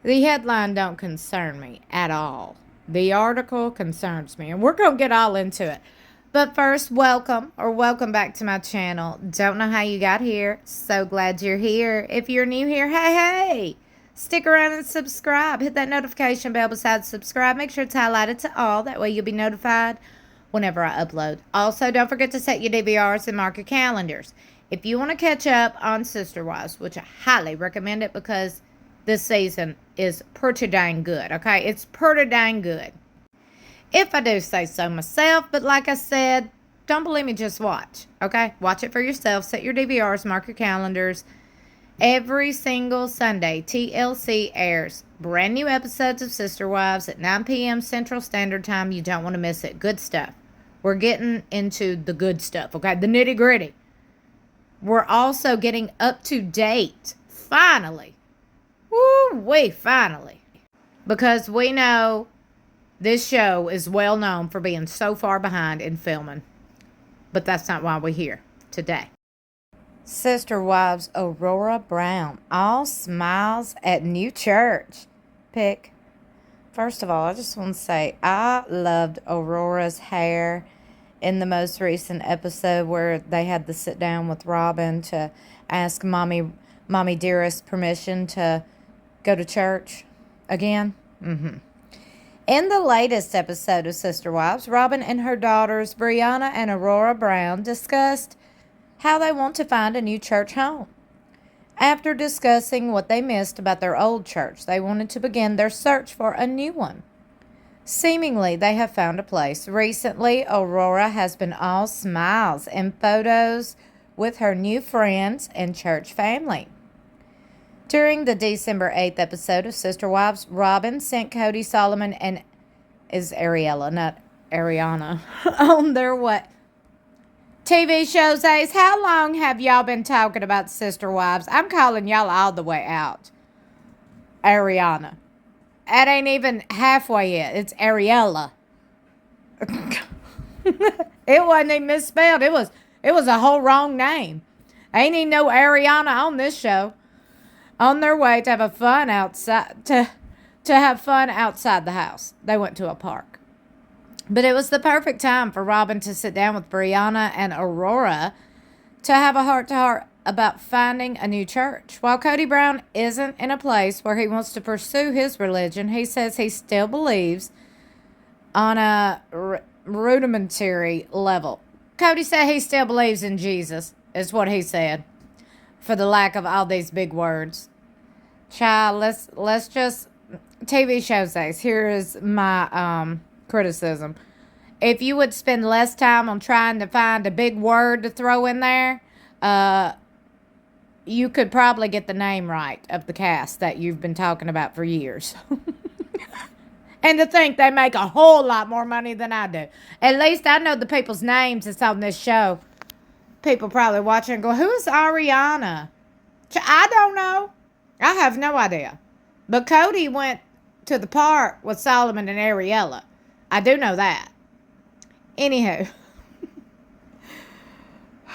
The headline don't concern me at all. The article concerns me, and we're going to get all into it. But first, welcome back to my channel. Don't know how you got here. So glad you're here. If you're new here, hey, stick around and subscribe. Hit that notification bell beside subscribe. Make sure it's highlighted to all. That way you'll be notified whenever I upload. Also, don't forget to set your DVRs and mark your calendars. If you want to catch up on Sister Wives, which I highly recommend it because this season is pretty dang good, okay? It's pretty dang good. If I do say so myself, but like I said, don't believe me, just watch, okay? Watch it for yourself. Set your DVRs, mark your calendars. Every single Sunday, TLC airs brand new episodes of Sister Wives at 9 p.m. Central Standard Time. You don't want to miss it. Good stuff. We're getting into the good stuff, okay? The nitty-gritty. We're also getting up to date, finally. Woo-wee, finally. Because we know this show is well known for being so far behind in filming. But that's not why we're here today. Sister Wives Aurora Brown, all smiles at new church. Pick. First of all, I just want to say I loved Aurora's hair in the most recent episode where they had to sit down with Robyn to ask Mommy Dearest permission to go to church again. In the latest episode of Sister Wives, Robyn and her daughters, Brianna and Aurora Brown, discussed how they want to find a new church home. After discussing what they missed about their old church, they wanted to begin their search for a new one. Seemingly, they have found a place. Recently, Aurora has been all smiles and photos with her new friends and church family. During the December 8th episode of Sister Wives, Robyn sent Cody Solomon and Ariella, not Ariana, on their way. TV shows Ace, how long have y'all been talking about Sister Wives? I'm calling y'all all the way out. Ariana. It ain't even halfway yet. It's Ariella. It wasn't even misspelled. It was a whole wrong name. Ain't even no Ariana on this show. On their way to have a fun outside to have fun outside the house. They went to a park. But it was the perfect time for Robyn to sit down with Brianna and Aurora to have a heart-to-heart about finding a new church. While Cody Brown isn't in a place where he wants to pursue his religion, he says he still believes on a rudimentary level. Cody said he still believes in Jesus, is what he said, for the lack of all these big words. Child, let's just... TV shows Ace. Here is my criticism. If you would spend less time on trying to find a big word to throw in there, you could probably get the name right of the cast that you've been talking about for years. And to think they make a whole lot more money than I do. At least I know the people's names that's on this show. People probably watching and go, who's Ariana? I don't know. I have no idea. But Cody went to the park with Solomon and Ariella. I do know that. Anywho.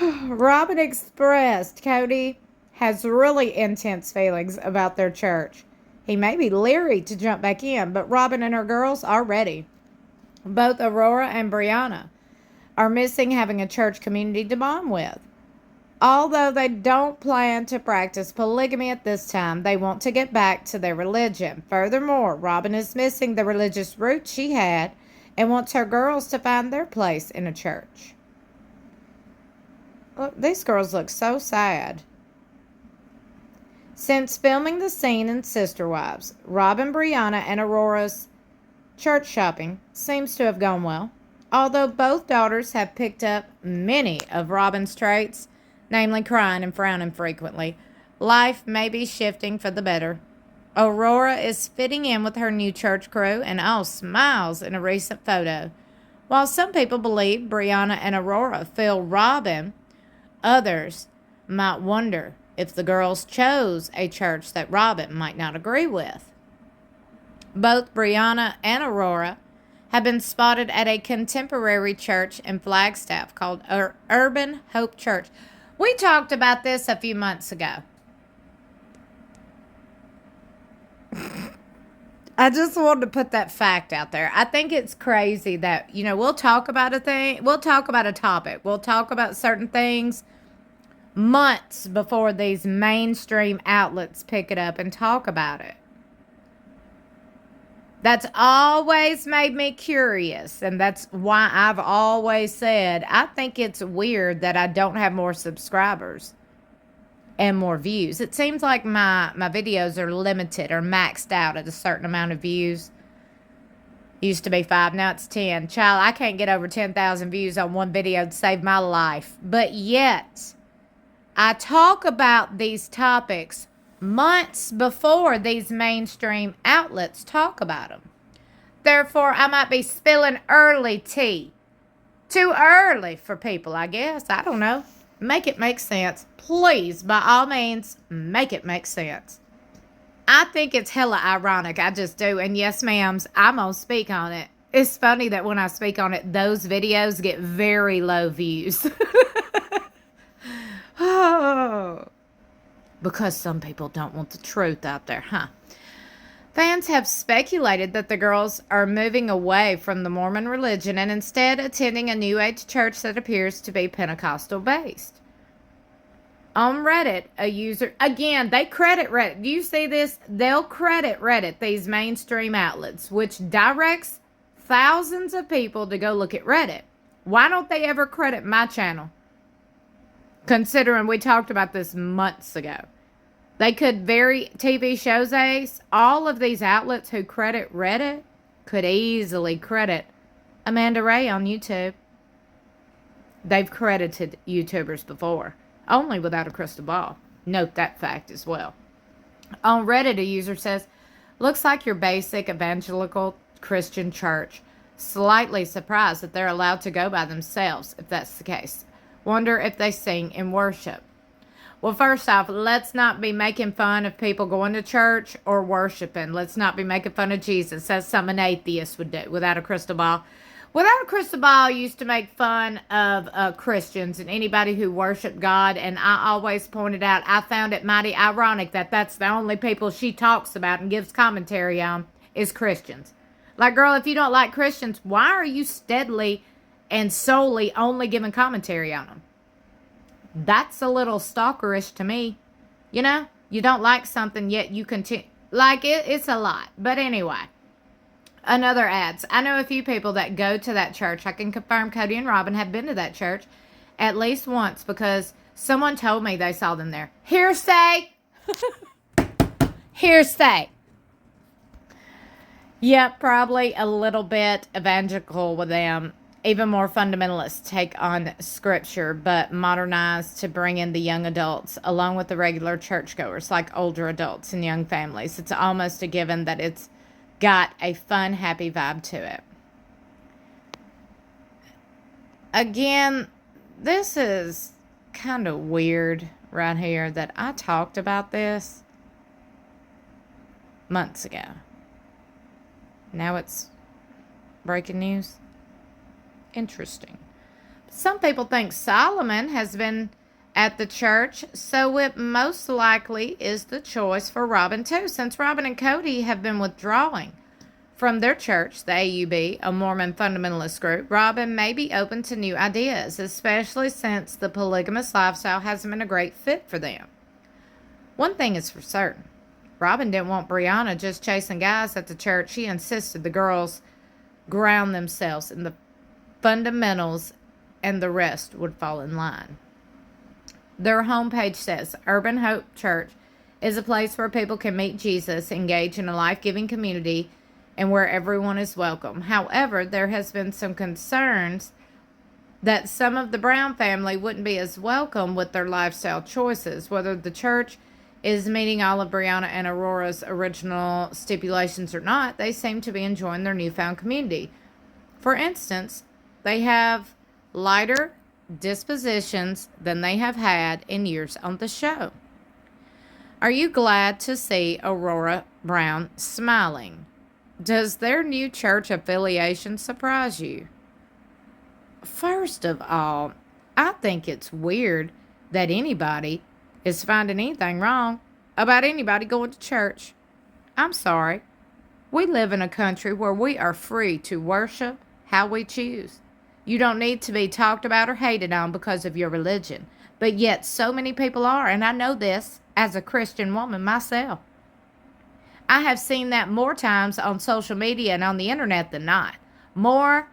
Robyn expressed Cody has really intense feelings about their church. He may be leery to jump back in, but Robyn and her girls are ready. Both Aurora and Brianna are missing having a church community to bond with. Although they don't plan to practice polygamy at this time, they want to get back to their religion. Furthermore, Robyn is missing the religious roots she had and wants her girls to find their place in a church. Look, these girls look so sad. Since filming the scene in Sister Wives, Robyn, Brianna, and Aurora's church shopping seems to have gone well. Although both daughters have picked up many of Robyn's traits, namely crying and frowning frequently, life may be shifting for the better. Aurora is fitting in with her new church crew and all smiles in a recent photo. While some people believe Brianna and Aurora feel Robyn, others might wonder if the girls chose a church that Robyn might not agree with. Both Brianna and Aurora have been spotted at a contemporary church in Flagstaff called Urban Hope Church. We talked about this a few months ago. I just wanted to put that fact out there. I think it's crazy that, we'll talk about a thing, we'll talk about a topic, we'll talk about certain things months before these mainstream outlets pick it up and talk about it. That's always made me curious, and that's why I've always said I think it's weird that I don't have more subscribers and more views. It seems like my videos are limited or maxed out at a certain amount of views. Used to be 5, now it's 10. Child, I can't get over 10,000 views on one video to save my life. But yet, I talk about these topics months before these mainstream outlets talk about them. Therefore, I might be spilling early tea. Too early for people, I guess. I don't know. Make it make sense. Please, by all means, make it make sense. I think it's hella ironic. I just do. And yes, ma'ams, I'm going to speak on it. It's funny that when I speak on it, those videos get very low views. Oh. Because some people don't want the truth out there, huh? Fans have speculated that the girls are moving away from the Mormon religion and instead attending a New Age church that appears to be Pentecostal based. On Reddit, a user, again, they credit Reddit. Do you see this? They'll credit Reddit, these mainstream outlets, which directs thousands of people to go look at Reddit. Why don't they ever credit my channel? Considering we talked about this months ago. They could TV shows ace. All of these outlets who credit Reddit could easily credit Amanda Ray on YouTube. They've credited YouTubers before, only without a crystal ball. Note that fact as well. On Reddit, a user says, looks like your basic evangelical Christian church. Slightly surprised that they're allowed to go by themselves, if that's the case. Wonder if they sing in worship. Well, first off, let's not be making fun of people going to church or worshiping. Let's not be making fun of Jesus. That's something an atheist would do without a crystal ball. Without a crystal ball, I used to make fun of Christians and anybody who worshiped God. And I always pointed out, I found it mighty ironic that that's the only people she talks about and gives commentary on is Christians. Like, girl, if you don't like Christians, why are you steadily and solely only giving commentary on them? That's a little stalkerish to me. You know, you don't like something yet you continue. Like, it's a lot. But anyway, another ads. I know a few people that go to that church. I can confirm Cody and Robyn have been to that church at least once because someone told me they saw them there. Hearsay. Hearsay. Yep, probably a little bit evangelical with them. Even more fundamentalists take on scripture, but modernized to bring in the young adults along with the regular churchgoers, like older adults and young families. It's almost a given that it's got a fun, happy vibe to it. Again, this is kind of weird right here that I talked about this months ago. Now it's breaking news. Interesting. Some people think Solomon has been at the church, so it most likely is the choice for Robyn too. Since Robyn and Cody have been withdrawing from their church, the AUB, a Mormon fundamentalist group, Robyn may be open to new ideas, especially since the polygamous lifestyle hasn't been a great fit for them. One thing is for certain. Robyn didn't want Brianna just chasing guys at the church. She insisted the girls ground themselves in the fundamentals and the rest would fall in line. Their homepage says, Urban Hope Church is a place where people can meet Jesus, engage in a life-giving community, and where everyone is welcome. However, there has been some concerns that some of the Brown family wouldn't be as welcome with their lifestyle choices. Whether the church is meeting all of Brianna and Aurora's original stipulations or not, they seem to be enjoying their newfound community. For instance, they have lighter dispositions than they have had in years on the show. Are you glad to see Aurora Brown smiling? Does their new church affiliation surprise you? First of all, I think it's weird that anybody is finding anything wrong about anybody going to church. I'm sorry. We live in a country where we are free to worship how we choose. You don't need to be talked about or hated on because of your religion. But yet so many people are, and I know this as a Christian woman myself. I have seen that more times on social media and on the internet than not. More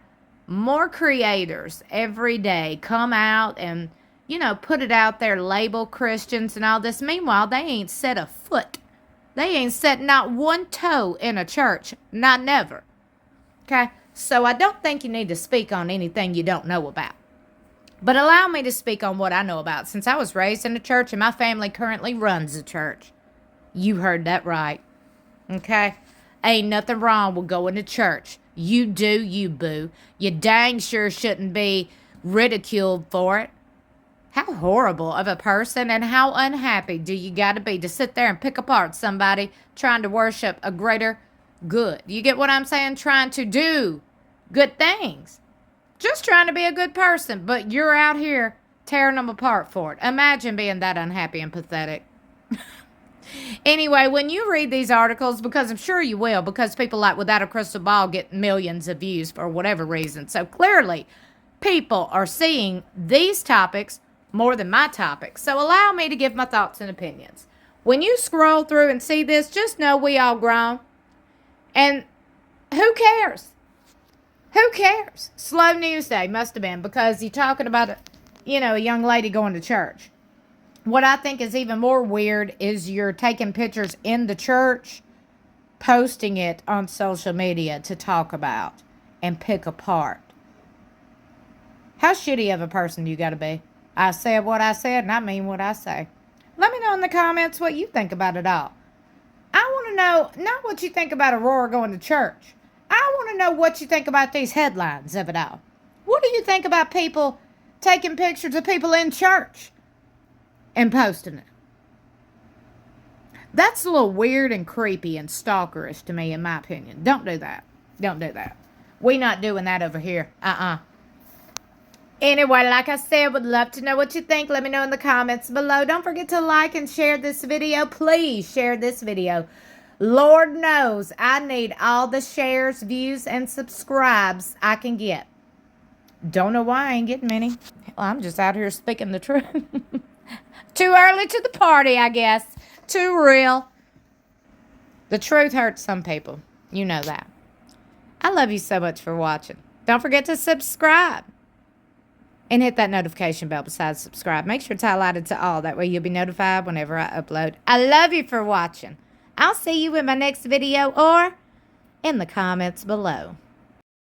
creators every day come out and, put it out there, label Christians and all this. Meanwhile, they ain't set a foot. They ain't set not one toe in a church. Not never. Okay? So I don't think you need to speak on anything you don't know about. But allow me to speak on what I know about, since I was raised in a church and my family currently runs a church. You heard that right. Okay? Ain't nothing wrong with going to church. You do, you boo. You dang sure shouldn't be ridiculed for it. How horrible of a person and how unhappy do you got to be to sit there and pick apart somebody trying to worship a greater good? You get what I'm saying? Trying to do good things. Just trying to be a good person, but you're out here tearing them apart for it. Imagine being that unhappy and pathetic. Anyway, when you read these articles, because I'm sure you will, because people like Without a Crystal Ball get millions of views for whatever reason. So clearly, people are seeing these topics more than my topics. So allow me to give my thoughts and opinions. When you scroll through and see this, just know we all grown. And who cares? Who cares? Slow news day must have been, because you're talking about, a young lady going to church. What I think is even more weird is you're taking pictures in the church, posting it on social media to talk about and pick apart. How shitty of a person you got to be? I said what I said, and I mean what I say. Let me know in the comments what you think about it all. I want to know not what you think about Aurora going to church. I want to know what you think about these headlines of it all. What do you think about people taking pictures of people in church and posting it? That's a little weird and creepy and stalkerish to me, in my opinion. Don't do that. Don't do that. We not doing that over here. Anyway, like I said, would love to know what you think. Let me know in the comments below. Don't forget to like and share this video. Please share this video. Lord knows I need all the shares, views, and subscribes I can get. Don't know why I ain't getting many. Well, I'm just out here speaking the truth. Too early to the party, I guess. Too real. The truth hurts some people. You know that. I love you so much for watching. Don't forget to subscribe. And hit that notification bell besides subscribe. Make sure it's highlighted to all. That way you'll be notified whenever I upload. I love you for watching. I'll see you in my next video or in the comments below.